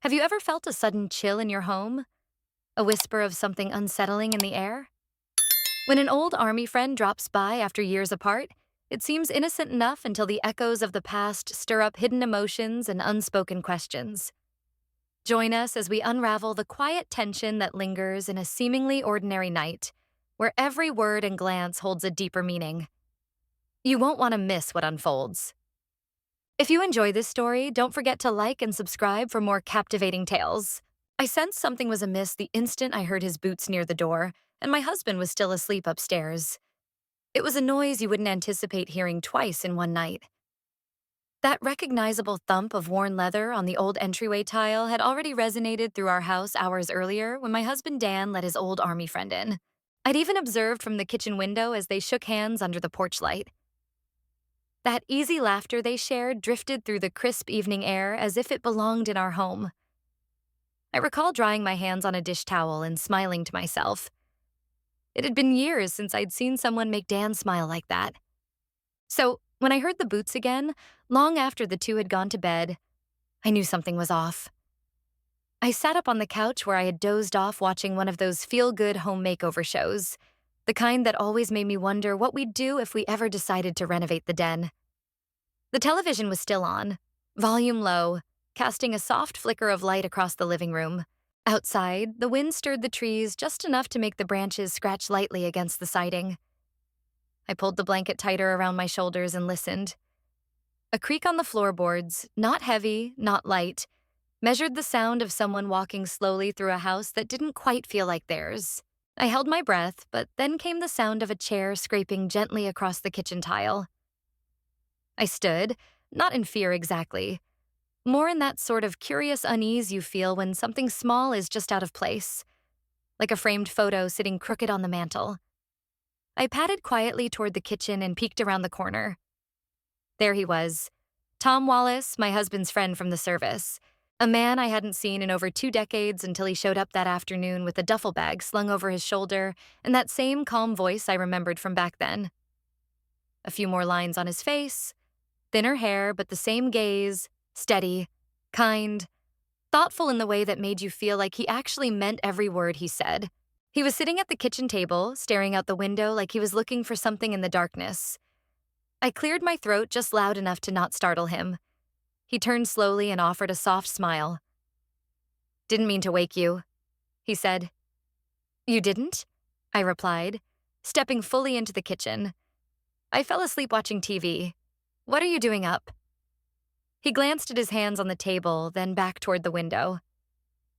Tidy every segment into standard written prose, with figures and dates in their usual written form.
Have you ever felt a sudden chill in your home? A whisper of something unsettling in the air? When an old army friend drops by after years apart, it seems innocent enough until the echoes of the past stir up hidden emotions and unspoken questions. Join us as we unravel the quiet tension that lingers in a seemingly ordinary night, where every word and glance holds a deeper meaning. You won't want to miss what unfolds. If you enjoy this story, don't forget to like and subscribe for more captivating tales. I sensed something was amiss the instant I heard his boots near the door, and my husband was still asleep upstairs. It was a noise you wouldn't anticipate hearing twice in one night. That recognizable thump of worn leather on the old entryway tile had already resonated through our house hours earlier when my husband Dan let his old army friend in. I'd even observed from the kitchen window as they shook hands under the porch light. That easy laughter they shared drifted through the crisp evening air as if it belonged in our home. I recall drying my hands on a dish towel and smiling to myself. It had been years since I'd seen someone make Dan smile like that. So, when I heard the boots again, long after the two had gone to bed, I knew something was off. I sat up on the couch where I had dozed off watching one of those feel-good home makeover shows, the kind that always made me wonder what we'd do if we ever decided to renovate the den. The television was still on, volume low, casting a soft flicker of light across the living room. Outside, the wind stirred the trees just enough to make the branches scratch lightly against the siding. I pulled the blanket tighter around my shoulders and listened. A creak on the floorboards, not heavy, not light, measured the sound of someone walking slowly through a house that didn't quite feel like theirs. I held my breath, but then came the sound of a chair scraping gently across the kitchen tile. I stood, not in fear exactly, more in that sort of curious unease you feel when something small is just out of place, like a framed photo sitting crooked on the mantel. I padded quietly toward the kitchen and peeked around the corner. There he was, Tom Wallace, my husband's friend from the service, a man I hadn't seen in over 2 decades until he showed up that afternoon with a duffel bag slung over his shoulder and that same calm voice I remembered from back then. A few more lines on his face, thinner hair, but the same gaze, steady, kind, thoughtful in the way that made you feel like he actually meant every word he said. He was sitting at the kitchen table, staring out the window like he was looking for something in the darkness. I cleared my throat just loud enough to not startle him. He turned slowly and offered a soft smile. "Didn't mean to wake you," he said. "You didn't?" I replied, stepping fully into the kitchen. "I fell asleep watching TV. What are you doing up?" He glanced at his hands on the table, then back toward the window.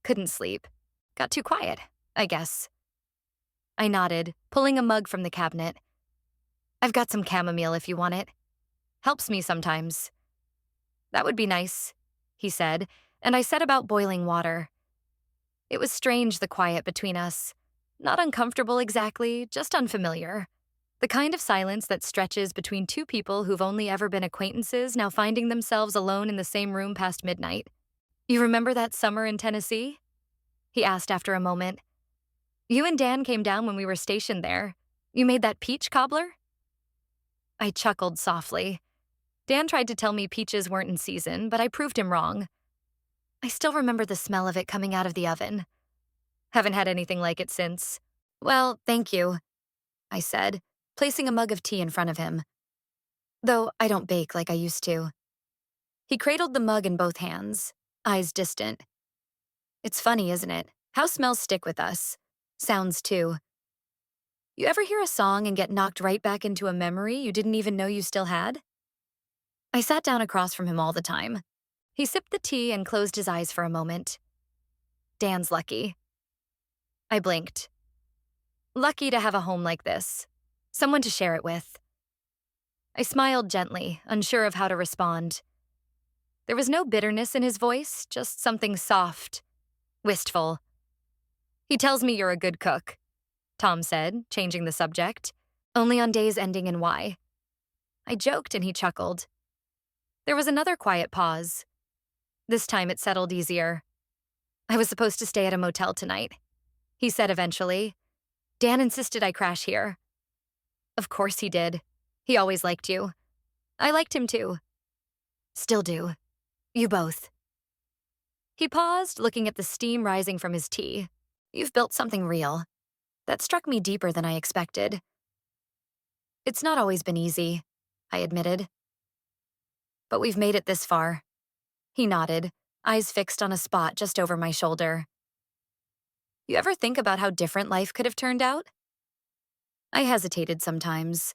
"Couldn't sleep. Got too quiet, I guess." I nodded, pulling a mug from the cabinet. "I've got some chamomile if you want it. Helps me sometimes." "That would be nice," he said, and I set about boiling water. It was strange, the quiet between us. Not uncomfortable exactly, just unfamiliar. The kind of silence that stretches between two people who've only ever been acquaintances now finding themselves alone in the same room past midnight. "You remember that summer in Tennessee?" he asked after a moment. "You and Dan came down when we were stationed there. You made that peach cobbler?" I chuckled softly. Dan tried to tell me peaches weren't in season, but I proved him wrong. I still remember the smell of it coming out of the oven. Haven't had anything like it since. "Well, thank you," I said, placing a mug of tea in front of him. "Though I don't bake like I used to." He cradled the mug in both hands, eyes distant. It's funny, isn't it? How smells stick with us. Sounds too. You ever hear a song and get knocked right back into a memory you didn't even know you still had? I sat down across from him all the time. He sipped the tea and closed his eyes for a moment. "Dan's lucky." I blinked. Lucky to have a home like this. Someone to share it with. I smiled gently, unsure of how to respond. There was no bitterness in his voice, just something soft, wistful. "He tells me you're a good cook," Tom said, changing the subject. "Only on days ending in Y." I joked and he chuckled. There was another quiet pause. This time it settled easier. "I was supposed to stay at a motel tonight," he said eventually. "Dan insisted I crash here." "Of course he did. He always liked you. I liked him too. Still do. You both." He paused, looking at the steam rising from his tea. You've built something real. That struck me deeper than I expected. It's not always been easy, I admitted. But we've made it this far. He nodded, eyes fixed on a spot just over my shoulder. You ever think about how different life could have turned out? I hesitated sometimes,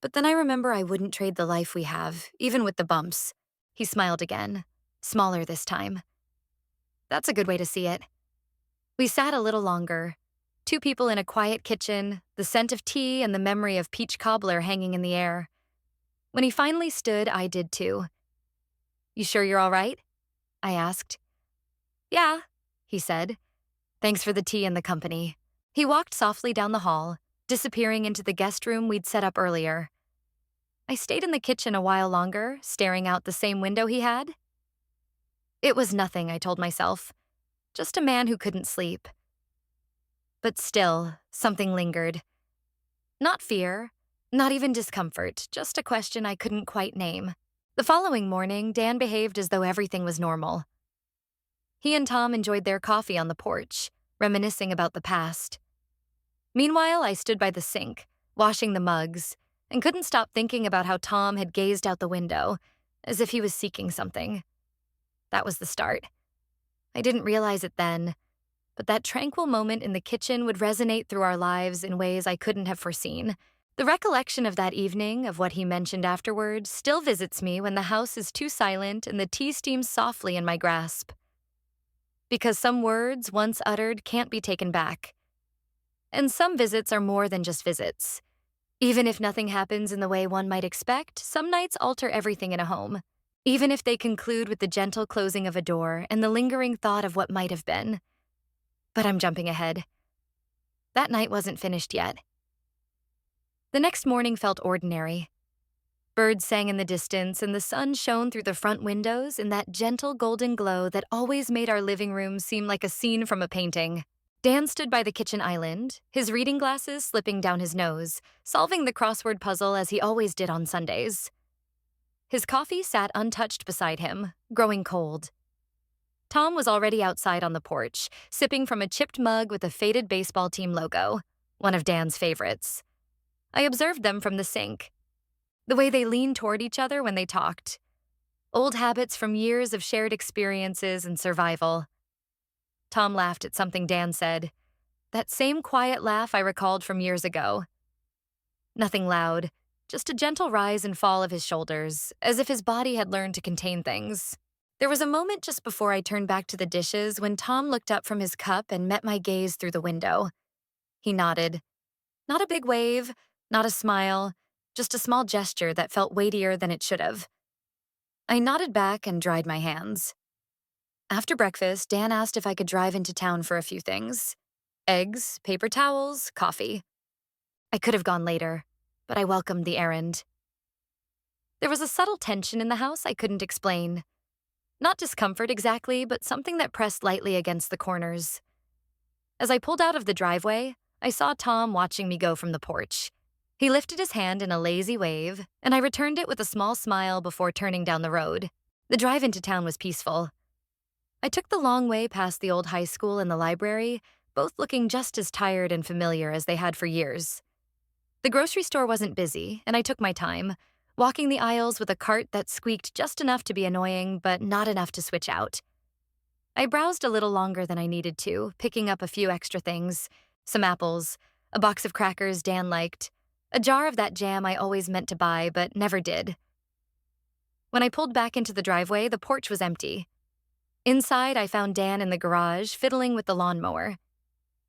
but then I remember I wouldn't trade the life we have, even with the bumps. He smiled again, smaller this time. That's a good way to see it. We sat a little longer, two people in a quiet kitchen, the scent of tea and the memory of peach cobbler hanging in the air. When he finally stood, I did too. You sure you're all right? I asked. Yeah, he said. Thanks for the tea and the company. He walked softly down the hall, disappearing into the guest room we'd set up earlier. I stayed in the kitchen a while longer, staring out the same window he had. It was nothing, I told myself. Just a man who couldn't sleep. But still, something lingered. Not fear, not even discomfort, just a question I couldn't quite name. The following morning, Dan behaved as though everything was normal. He and Tom enjoyed their coffee on the porch, reminiscing about the past. Meanwhile, I stood by the sink, washing the mugs, and couldn't stop thinking about how Tom had gazed out the window, as if he was seeking something. That was the start. I didn't realize it then, but that tranquil moment in the kitchen would resonate through our lives in ways I couldn't have foreseen. The recollection of that evening, of what he mentioned afterward, still visits me when the house is too silent and the tea steams softly in my grasp. Because some words, once uttered, can't be taken back. And some visits are more than just visits. Even if nothing happens in the way one might expect, some nights alter everything in a home. Even if they conclude with the gentle closing of a door and the lingering thought of what might have been. But I'm jumping ahead. That night wasn't finished yet. The next morning felt ordinary. Birds sang in the distance and the sun shone through the front windows in that gentle golden glow that always made our living room seem like a scene from a painting. Dan stood by the kitchen island, his reading glasses slipping down his nose, solving the crossword puzzle as he always did on Sundays. His coffee sat untouched beside him, growing cold. Tom was already outside on the porch, sipping from a chipped mug with a faded baseball team logo, one of Dan's favorites. I observed them from the sink. The way they leaned toward each other when they talked. Old habits from years of shared experiences and survival. Tom laughed at something Dan said. That same quiet laugh I recalled from years ago. Nothing loud, just a gentle rise and fall of his shoulders, as if his body had learned to contain things. There was a moment just before I turned back to the dishes when Tom looked up from his cup and met my gaze through the window. He nodded. Not a big wave, not a smile, just a small gesture that felt weightier than it should have. I nodded back and dried my hands. After breakfast, Dan asked if I could drive into town for a few things. Eggs, paper towels, coffee. I could have gone later, but I welcomed the errand. There was a subtle tension in the house I couldn't explain. Not discomfort exactly, but something that pressed lightly against the corners. As I pulled out of the driveway, I saw Tom watching me go from the porch. He lifted his hand in a lazy wave, and I returned it with a small smile before turning down the road. The drive into town was peaceful. I took the long way past the old high school and the library, both looking just as tired and familiar as they had for years. The grocery store wasn't busy, and I took my time, walking the aisles with a cart that squeaked just enough to be annoying, but not enough to switch out. I browsed a little longer than I needed to, picking up a few extra things. Some apples, a box of crackers Dan liked, a jar of that jam I always meant to buy but never did. When I pulled back into the driveway, the porch was empty. Inside, I found Dan in the garage, fiddling with the lawnmower.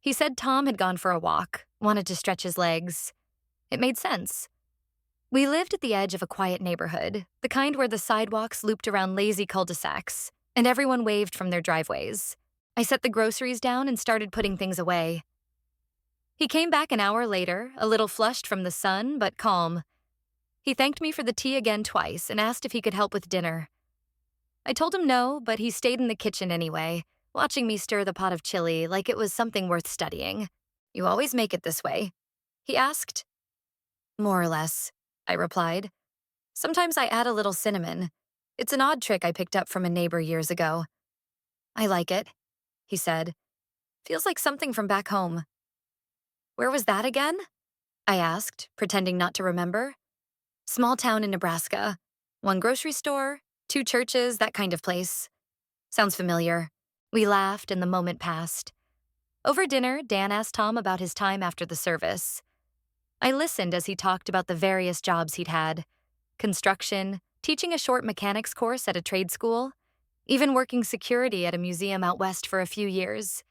He said Tom had gone for a walk, wanted to stretch his legs. It made sense. We lived at the edge of a quiet neighborhood, the kind where the sidewalks looped around lazy cul-de-sacs, and everyone waved from their driveways. I set the groceries down and started putting things away. He came back an hour later, a little flushed from the sun, but calm. He thanked me for the tea again twice and asked if he could help with dinner. I told him no, but he stayed in the kitchen anyway, watching me stir the pot of chili like it was something worth studying. You always make it this way? He asked. More or less, I replied. Sometimes I add a little cinnamon. It's an odd trick I picked up from a neighbor years ago. I like it, he said. Feels like something from back home. Where was that again? I asked, pretending not to remember. Small town in Nebraska. One grocery store, two churches, that kind of place. Sounds familiar. We laughed and the moment passed. Over dinner, Dan asked Tom about his time after the service. I listened as he talked about the various jobs he'd had: construction, teaching a short mechanics course at a trade school, even working security at a museum out west for a few years.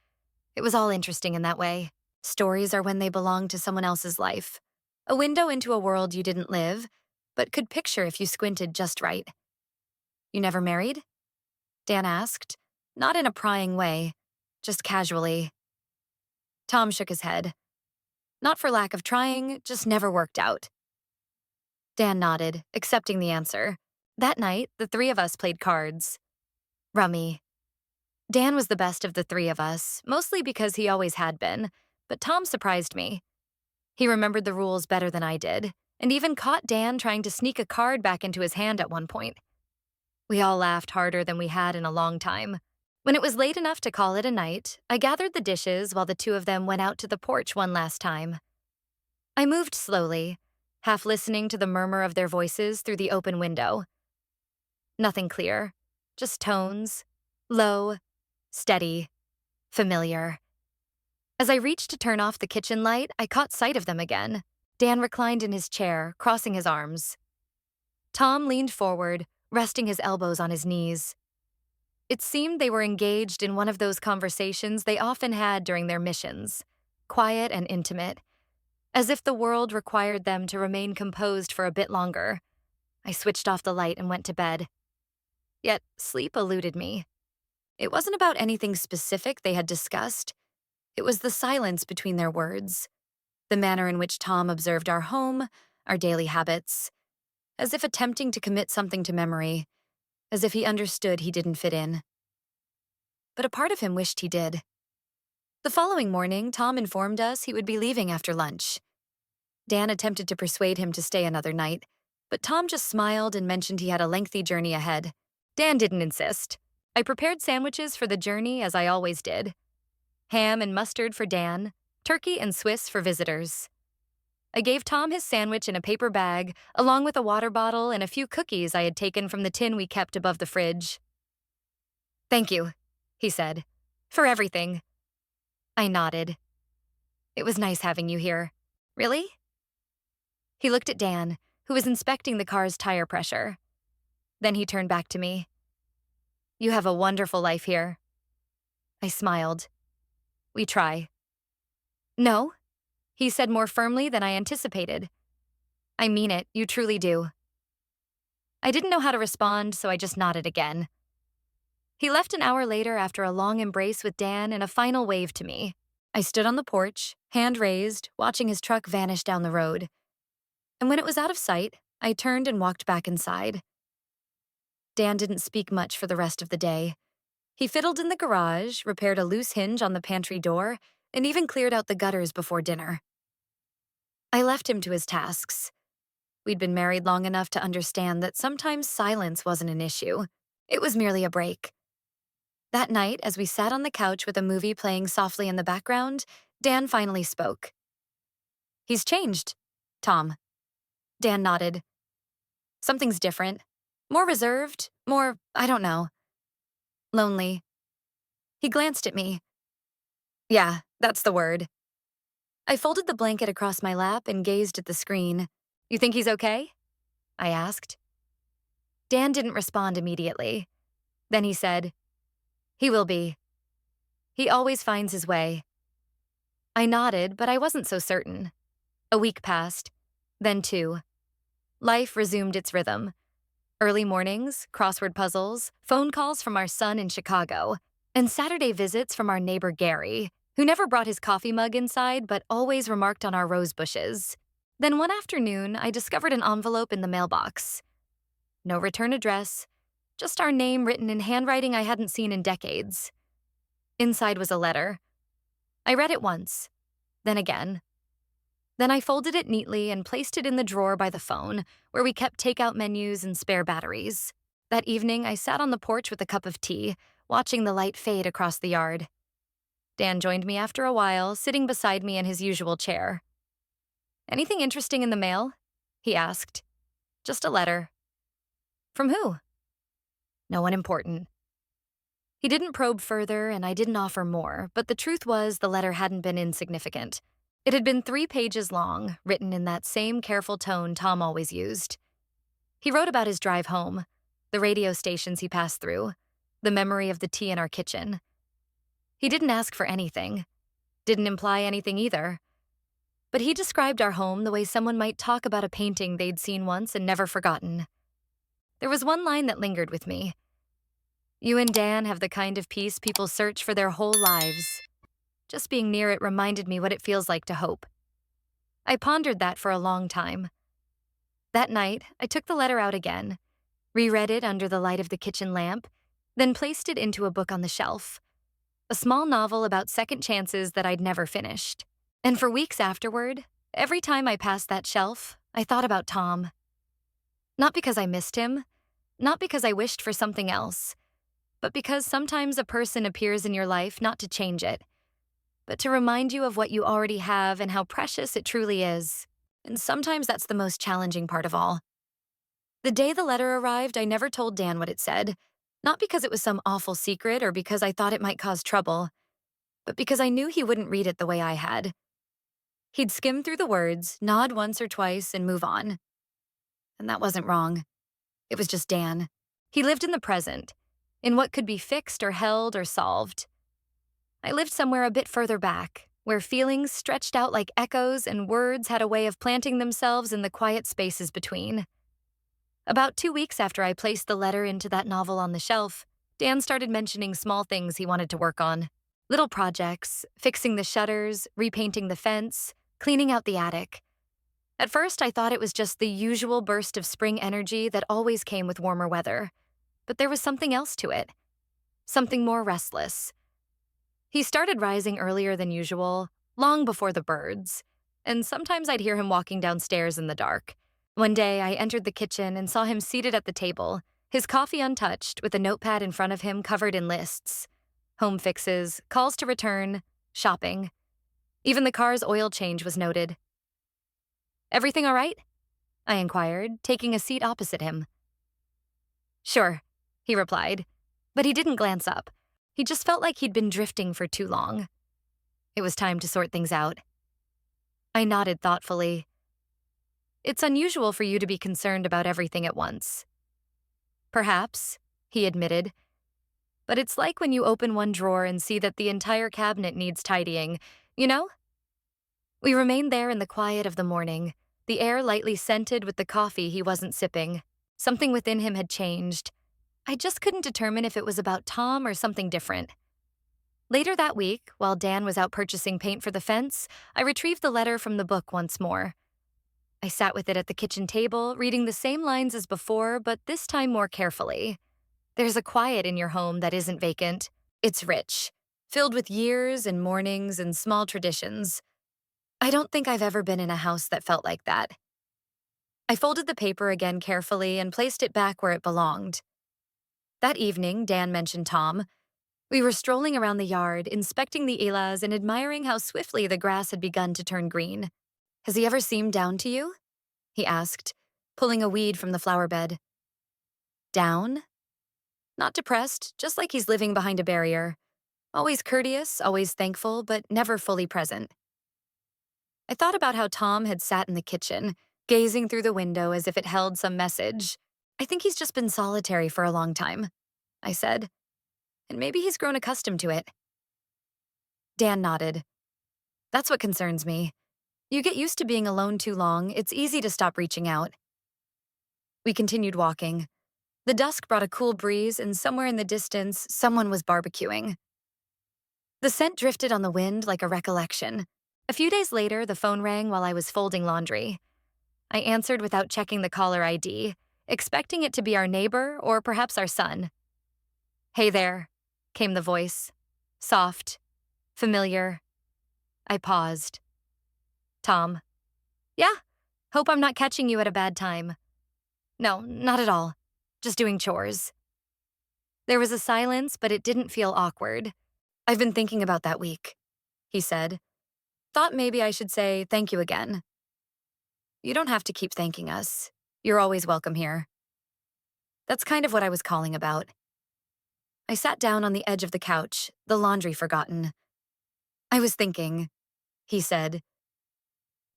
It was all interesting in that way. Stories are when they belong to someone else's life. A window into a world you didn't live, but could picture if you squinted just right. You never married? Dan asked, not in a prying way, just casually. Tom shook his head. Not for lack of trying, just never worked out. Dan nodded, accepting the answer. That night, the three of us played cards. Rummy. Dan was the best of the three of us, mostly because he always had been, but Tom surprised me. He remembered the rules better than I did, and even caught Dan trying to sneak a card back into his hand at one point. We all laughed harder than we had in a long time. When it was late enough to call it a night, I gathered the dishes while the two of them went out to the porch one last time. I moved slowly, half listening to the murmur of their voices through the open window. Nothing clear, just tones, low, steady, familiar. As I reached to turn off the kitchen light, I caught sight of them again. Dan reclined in his chair, crossing his arms. Tom leaned forward, resting his elbows on his knees. It seemed they were engaged in one of those conversations they often had during their missions, quiet and intimate, as if the world required them to remain composed for a bit longer. I switched off the light and went to bed. Yet sleep eluded me. It wasn't about anything specific they had discussed. It was the silence between their words, the manner in which Tom observed our home, our daily habits, as if attempting to commit something to memory, as if he understood he didn't fit in. But a part of him wished he did. The following morning, Tom informed us he would be leaving after lunch. Dan attempted to persuade him to stay another night, but Tom just smiled and mentioned he had a lengthy journey ahead. Dan didn't insist. I prepared sandwiches for the journey as I always did. Ham and mustard for Dan, turkey and Swiss for visitors. I gave Tom his sandwich in a paper bag, along with a water bottle and a few cookies I had taken from the tin we kept above the fridge. "Thank you," he said, "for everything." I nodded. "It was nice having you here." "Really?" He looked at Dan, who was inspecting the car's tire pressure. Then he turned back to me. "You have a wonderful life here." I smiled. "We try." "No," he said more firmly than I anticipated. "I mean it, you truly do." I didn't know how to respond, so I just nodded again. He left an hour later after a long embrace with Dan and a final wave to me. I stood on the porch, hand raised, watching his truck vanish down the road. And when it was out of sight, I turned and walked back inside. Dan didn't speak much for the rest of the day. He fiddled in the garage, repaired a loose hinge on the pantry door, and even cleared out the gutters before dinner. I left him to his tasks. We'd been married long enough to understand that sometimes silence wasn't an issue. It was merely a break. That night, as we sat on the couch with a movie playing softly in the background, Dan finally spoke. "He's changed, Tom." Dan nodded. "Something's different. More reserved, more, I don't know. Lonely." He glanced at me. "Yeah, that's the word." I folded the blanket across my lap and gazed at the screen. "You think he's okay?" I asked. Dan didn't respond immediately. Then he said, "He will be. He always finds his way." I nodded, but I wasn't so certain. A week passed, then two. Life resumed its rhythm. Early mornings, crossword puzzles, phone calls from our son in Chicago, and Saturday visits from our neighbor Gary, who never brought his coffee mug inside but always remarked on our rose bushes. Then one afternoon, I discovered an envelope in the mailbox. No return address, just our name written in handwriting I hadn't seen in decades. Inside was a letter. I read it once, then again. Then I folded it neatly and placed it in the drawer by the phone, where we kept takeout menus and spare batteries. That evening, I sat on the porch with a cup of tea, watching the light fade across the yard. Dan joined me after a while, sitting beside me in his usual chair. "Anything interesting in the mail?" he asked. "Just a letter." "From who?" "No one important." He didn't probe further, and I didn't offer more, but the truth was the letter hadn't been insignificant. It had been 3 pages long, written in that same careful tone Tom always used. He wrote about his drive home, the radio stations he passed through, the memory of the tea in our kitchen. He didn't ask for anything, didn't imply anything either. But he described our home the way someone might talk about a painting they'd seen once and never forgotten. There was one line that lingered with me. "You and Dan have the kind of peace people search for their whole lives." Just being near it reminded me what it feels like to hope. I pondered that for a long time. That night, I took the letter out again, reread it under the light of the kitchen lamp, then placed it into a book on the shelf. A small novel about second chances that I'd never finished. And for weeks afterward, every time I passed that shelf, I thought about Tom. Not because I missed him, not because I wished for something else, but because sometimes a person appears in your life not to change it, but to remind you of what you already have and how precious it truly is. And sometimes that's the most challenging part of all. The day the letter arrived, I never told Dan what it said, not because it was some awful secret or because I thought it might cause trouble, but because I knew he wouldn't read it the way I had. He'd skim through the words, nod once or twice, and move on. And that wasn't wrong. It was just Dan. He lived in the present, in what could be fixed or held or solved. I lived somewhere a bit further back, where feelings stretched out like echoes and words had a way of planting themselves in the quiet spaces between. About 2 weeks after I placed the letter into that novel on the shelf, Dan started mentioning small things he wanted to work on. Little projects, fixing the shutters, repainting the fence, cleaning out the attic. At first, I thought it was just the usual burst of spring energy that always came with warmer weather. But there was something else to it. Something more restless. He started rising earlier than usual, long before the birds, and sometimes I'd hear him walking downstairs in the dark. One day, I entered the kitchen and saw him seated at the table, his coffee untouched, with a notepad in front of him covered in lists. Home fixes, calls to return, shopping. Even the car's oil change was noted. "Everything all right?" I inquired, taking a seat opposite him. "Sure," he replied, but he didn't glance up. He just felt like he'd been drifting for too long. It was time to sort things out. I nodded thoughtfully. "It's unusual for you to be concerned about everything at once." "Perhaps," he admitted. "But it's like when you open one drawer and see that the entire cabinet needs tidying, you know?" We remained there in the quiet of the morning, the air lightly scented with the coffee he wasn't sipping. Something within him had changed. I just couldn't determine if it was about Tom or something different. Later that week, while Dan was out purchasing paint for the fence, I retrieved the letter from the book once more. I sat with it at the kitchen table, reading the same lines as before, but this time more carefully. There's a quiet in your home that isn't vacant. It's rich, filled with years and mornings and small traditions. I don't think I've ever been in a house that felt like that. I folded the paper again carefully and placed it back where it belonged. That evening, Dan mentioned Tom. We were strolling around the yard, inspecting the elas and admiring how swiftly the grass had begun to turn green. "Has he ever seemed down to you?" he asked, pulling a weed from the flower bed. "Down?" "Not depressed, just like he's living behind a barrier. Always courteous, always thankful, but never fully present." I thought about how Tom had sat in the kitchen, gazing through the window as if it held some message. "I think he's just been solitary for a long time," I said. "And maybe he's grown accustomed to it." Dan nodded. "That's what concerns me. You get used to being alone too long, it's easy to stop reaching out." We continued walking. The dusk brought a cool breeze, and somewhere in the distance, someone was barbecuing. The scent drifted on the wind like a recollection. A few days later, the phone rang while I was folding laundry. I answered without checking the caller ID, expecting it to be our neighbor or perhaps our son. "Hey there," came the voice. Soft, familiar. I paused. "Tom." "Yeah? Hope I'm not catching you at a bad time." "No, not at all. Just doing chores." There was a silence, but it didn't feel awkward. "I've been thinking about that week," he said. "Thought maybe I should say thank you again." "You don't have to keep thanking us. You're always welcome here." That's kind of what I was calling about. I sat down on the edge of the couch, the laundry forgotten. "I was thinking," he said,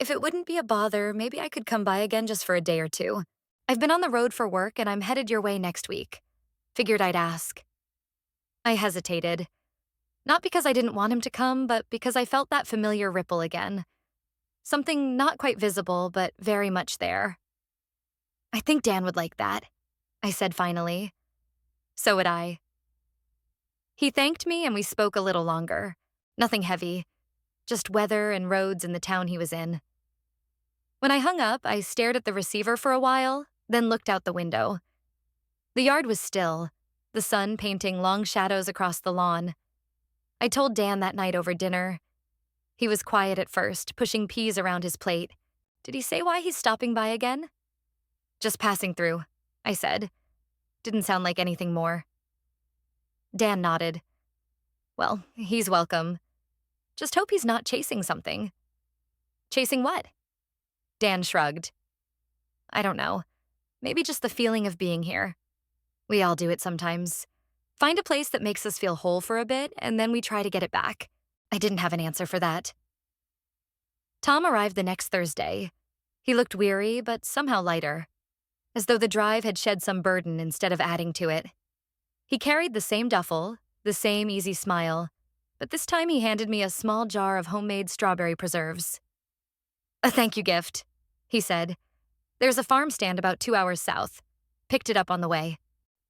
"if it wouldn't be a bother, maybe I could come by again just for a day or two. I've been on the road for work and I'm headed your way next week. Figured I'd ask." I hesitated. Not because I didn't want him to come, but because I felt that familiar ripple again. Something not quite visible, but very much there. "I think Dan would like that," I said finally. "So would I." He thanked me and we spoke a little longer. Nothing heavy, just weather and roads in the town he was in. When I hung up, I stared at the receiver for a while, then looked out the window. The yard was still, the sun painting long shadows across the lawn. I told Dan that night over dinner. He was quiet at first, pushing peas around his plate. Did he say why he's stopping by again? "Just passing through," I said. Didn't sound like anything more. Dan nodded. "Well, he's welcome. Just hope he's not chasing something." "Chasing what?" Dan shrugged. "I don't know. Maybe just the feeling of being here. We all do it sometimes. Find a place that makes us feel whole for a bit, and then we try to get it back." I didn't have an answer for that. Tom arrived the next Thursday. He looked weary, but somehow lighter, as though the drive had shed some burden instead of adding to it. He carried the same duffel, the same easy smile, but this time he handed me a small jar of homemade strawberry preserves. "A thank you gift," he said. "There's a farm stand about 2 hours south. Picked it up on the way."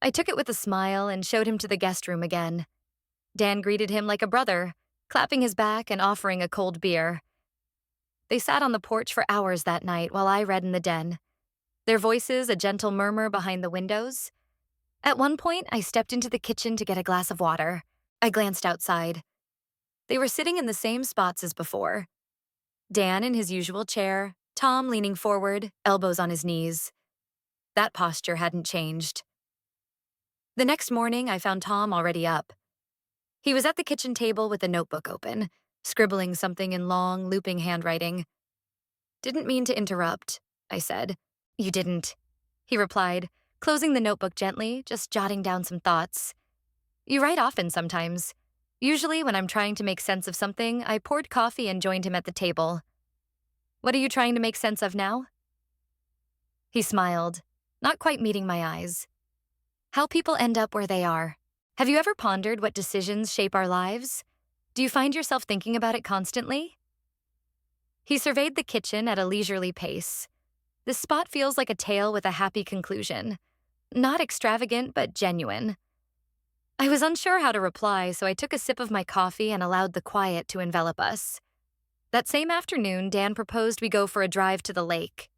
I took it with a smile and showed him to the guest room again. Dan greeted him like a brother, clapping his back and offering a cold beer. They sat on the porch for hours that night while I read in the den, their voices a gentle murmur behind the windows. At one point, I stepped into the kitchen to get a glass of water. I glanced outside. They were sitting in the same spots as before. Dan in his usual chair, Tom leaning forward, elbows on his knees. That posture hadn't changed. The next morning, I found Tom already up. He was at the kitchen table with a notebook open, scribbling something in long, looping handwriting. "Didn't mean to interrupt," I said. "You didn't," he replied, closing the notebook gently, just jotting down some thoughts. "You write often sometimes. Usually when I'm trying to make sense of something, I poured coffee and joined him at the table. What are you trying to make sense of now?" He smiled, not quite meeting my eyes. "How people end up where they are. Have you ever pondered what decisions shape our lives? Do you find yourself thinking about it constantly?" He surveyed the kitchen at a leisurely pace. This spot feels like a tale with a happy conclusion. Not extravagant, but genuine. I was unsure how to reply, so I took a sip of my coffee and allowed the quiet to envelop us. That same afternoon, Dan proposed we go for a drive to the lake.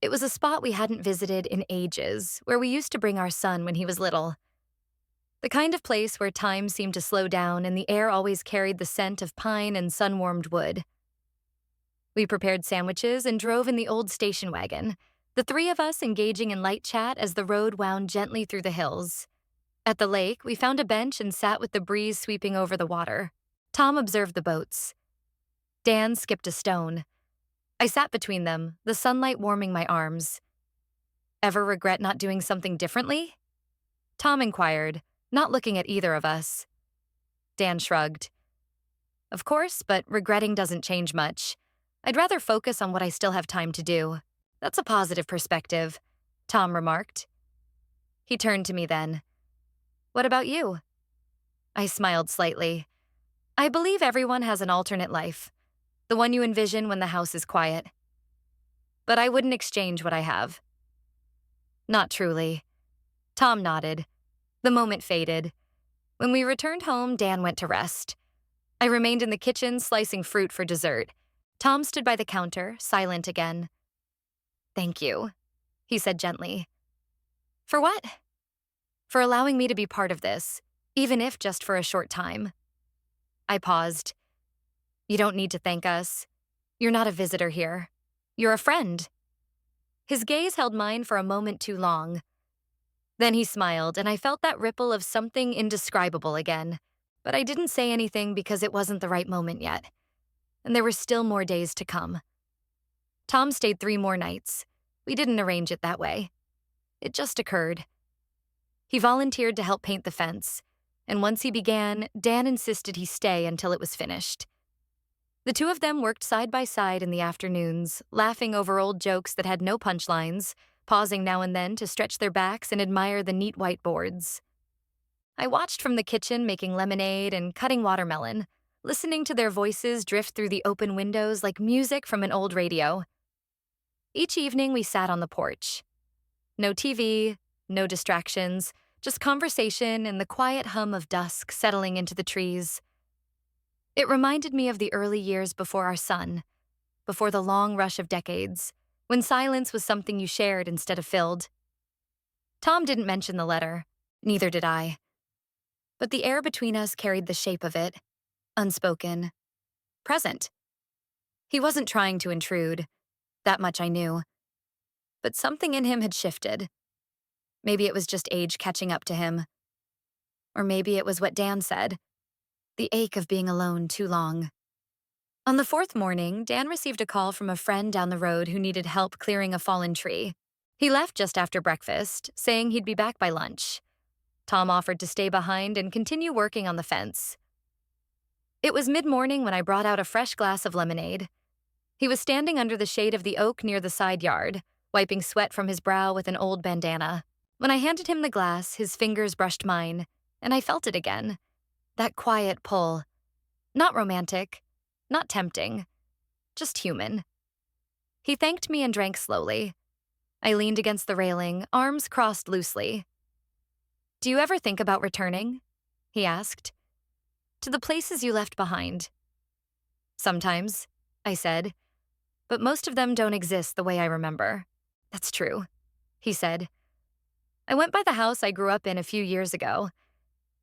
It was a spot we hadn't visited in ages, where we used to bring our son when he was little. The kind of place where time seemed to slow down and the air always carried the scent of pine and sun-warmed wood. We prepared sandwiches and drove in the old station wagon, the three of us engaging in light chat as the road wound gently through the hills. At the lake, we found a bench and sat with the breeze sweeping over the water. Tom observed the boats. Dan skipped a stone. I sat between them, the sunlight warming my arms. "Ever regret not doing something differently?" Tom inquired, not looking at either of us. Dan shrugged. "Of course, but regretting doesn't change much. I'd rather focus on what I still have time to do. That's a positive perspective," Tom remarked. He turned to me then. "What about you?" I smiled slightly. "I believe everyone has an alternate life, the one you envision when the house is quiet. But I wouldn't exchange what I have." "Not truly." Tom nodded. The moment faded. When we returned home, Dan went to rest. I remained in the kitchen slicing fruit for dessert. Tom stood by the counter, silent again. "Thank you," he said gently. "For what?" "For allowing me to be part of this, even if just for a short time." I paused. "You don't need to thank us. You're not a visitor here. You're a friend." His gaze held mine for a moment too long. Then he smiled, and I felt that ripple of something indescribable again. But I didn't say anything because it wasn't the right moment yet, and there were still more days to come. Tom stayed 3 more nights. We didn't arrange it that way. It just occurred. He volunteered to help paint the fence, and once he began, Dan insisted he stay until it was finished. The two of them worked side by side in the afternoons, laughing over old jokes that had no punchlines, pausing now and then to stretch their backs and admire the neat white boards. I watched from the kitchen making lemonade and cutting watermelon, listening to their voices drift through the open windows like music from an old radio. Each evening we sat on the porch. No TV, no distractions, just conversation and the quiet hum of dusk settling into the trees. It reminded me of the early years before our son, before the long rush of decades, when silence was something you shared instead of filled. Tom didn't mention the letter, neither did I. But the air between us carried the shape of it, unspoken, present. He wasn't trying to intrude, that much I knew. But something in him had shifted. Maybe it was just age catching up to him. Or maybe it was what Dan said, the ache of being alone too long. On the 4th morning, Dan received a call from a friend down the road who needed help clearing a fallen tree. He left just after breakfast, saying he'd be back by lunch. Tom offered to stay behind and continue working on the fence. It was mid-morning when I brought out a fresh glass of lemonade. He was standing under the shade of the oak near the side yard, wiping sweat from his brow with an old bandana. When I handed him the glass, his fingers brushed mine, and I felt it again. That quiet pull. Not romantic, not tempting, just human. He thanked me and drank slowly. I leaned against the railing, arms crossed loosely. "Do you ever think about returning?" he asked. "To the places you left behind?" "Sometimes," I said, "but most of them don't exist the way I remember." "That's true," he said. I went by the house I grew up in a few years ago.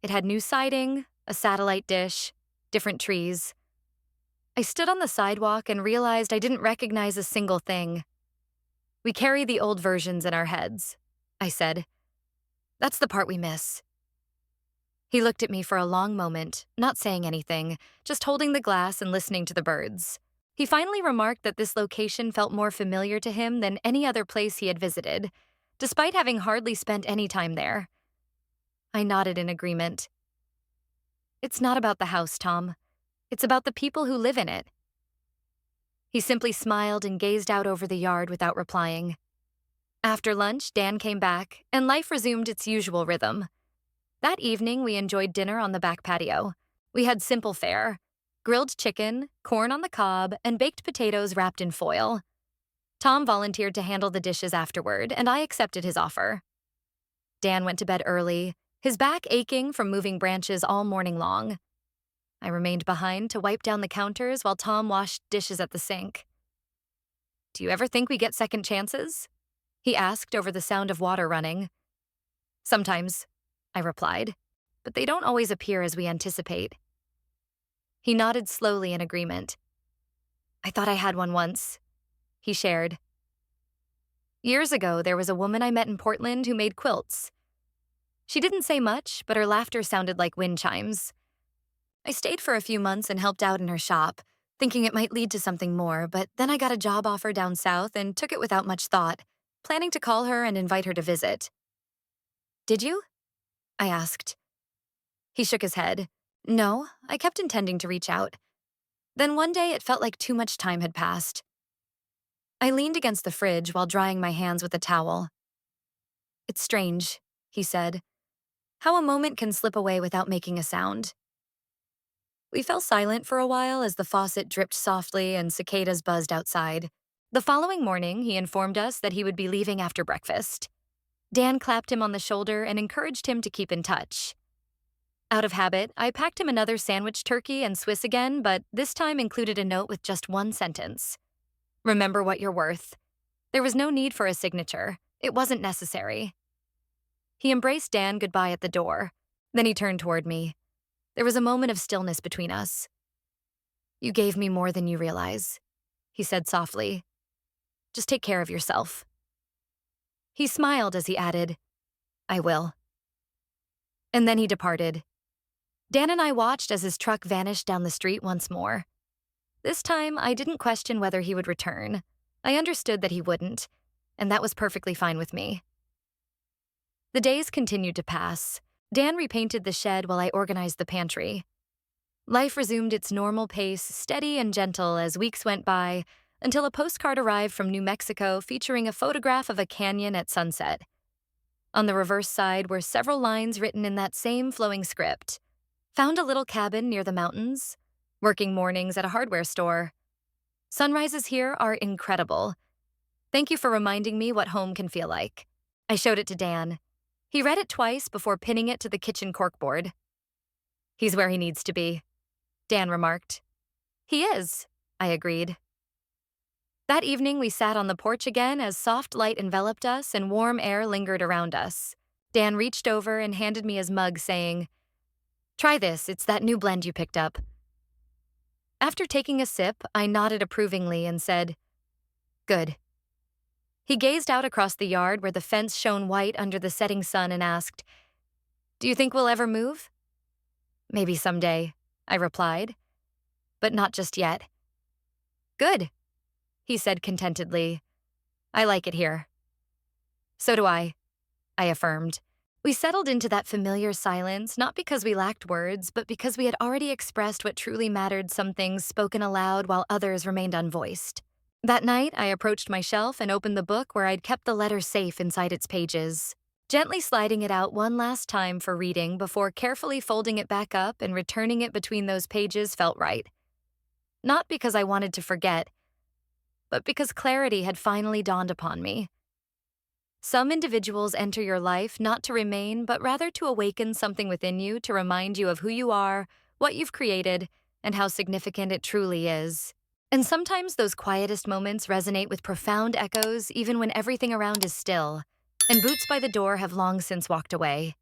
It had new siding, a satellite dish, different trees. I stood on the sidewalk and realized I didn't recognize a single thing. "We carry the old versions in our heads," I said. "That's the part we miss." He looked at me for a long moment, not saying anything, just holding the glass and listening to the birds. He finally remarked that this location felt more familiar to him than any other place he had visited, despite having hardly spent any time there. I nodded in agreement. "It's not about the house, Tom. It's about the people who live in it." He simply smiled and gazed out over the yard without replying. After lunch, Dan came back, and life resumed its usual rhythm. That evening, we enjoyed dinner on the back patio. We had simple fare: grilled chicken, corn on the cob, and baked potatoes wrapped in foil. Tom volunteered to handle the dishes afterward, and I accepted his offer. Dan went to bed early, his back aching from moving branches all morning long. I remained behind to wipe down the counters while Tom washed dishes at the sink. "Do you ever think we get second chances?" he asked over the sound of water running. "Sometimes," I replied, "but they don't always appear as we anticipate." He nodded slowly in agreement. "I thought I had one once," he shared. "Years ago, there was a woman I met in Portland who made quilts. She didn't say much, but her laughter sounded like wind chimes. I stayed for a few months and helped out in her shop, thinking it might lead to something more, but then I got a job offer down south and took it without much thought, planning to call her and invite her to visit." "Did you?" I asked. He shook his head. "No, I kept intending to reach out. Then one day it felt like too much time had passed." I leaned against the fridge while drying my hands with a towel. "It's strange," he said, "how a moment can slip away without making a sound." We fell silent for a while as the faucet dripped softly and cicadas buzzed outside. The following morning, he informed us that he would be leaving after breakfast. Dan clapped him on the shoulder and encouraged him to keep in touch. Out of habit, I packed him another sandwich turkey and Swiss again, but this time included a note with just one sentence. "Remember what you're worth." There was no need for a signature. It wasn't necessary. He embraced Dan goodbye at the door. Then he turned toward me. There was a moment of stillness between us. "You gave me more than you realize," he said softly. "Just take care of yourself." He smiled as he added, I will. And then he departed. Dan and I watched as his truck vanished down the street once more. This time, I didn't question whether he would return. I understood that he wouldn't, and that was perfectly fine with me. The days continued to pass. Dan repainted the shed while I organized the pantry. Life resumed its normal pace, steady and gentle, as weeks went by, until a postcard arrived from New Mexico featuring a photograph of a canyon at sunset. On the reverse side were several lines written in that same flowing script. Found a little cabin near the mountains. Working mornings at a hardware store. Sunrises here are incredible. Thank you for reminding me what home can feel like. I showed it to Dan. He read it twice before pinning it to the kitchen corkboard. He's where he needs to be, Dan remarked. He is, I agreed. That evening, we sat on the porch again as soft light enveloped us and warm air lingered around us. Dan reached over and handed me his mug, saying, "Try this, it's that new blend you picked up." After taking a sip, I nodded approvingly and said, "Good." He gazed out across the yard where the fence shone white under the setting sun and asked, "Do you think we'll ever move?" "Maybe someday," I replied, "but not just yet." "Good," he said contentedly. "I like it here." "So do I affirmed. We settled into that familiar silence, not because we lacked words, but because we had already expressed what truly mattered, some things spoken aloud while others remained unvoiced. That night, I approached my shelf and opened the book where I'd kept the letter safe inside its pages. Gently sliding it out one last time for reading before carefully folding it back up and returning it between those pages felt right. Not because I wanted to forget, but because clarity had finally dawned upon me. Some individuals enter your life not to remain, but rather to awaken something within you to remind you of who you are, what you've created, and how significant it truly is. And sometimes those quietest moments resonate with profound echoes even when everything around is still, and boots by the door have long since walked away.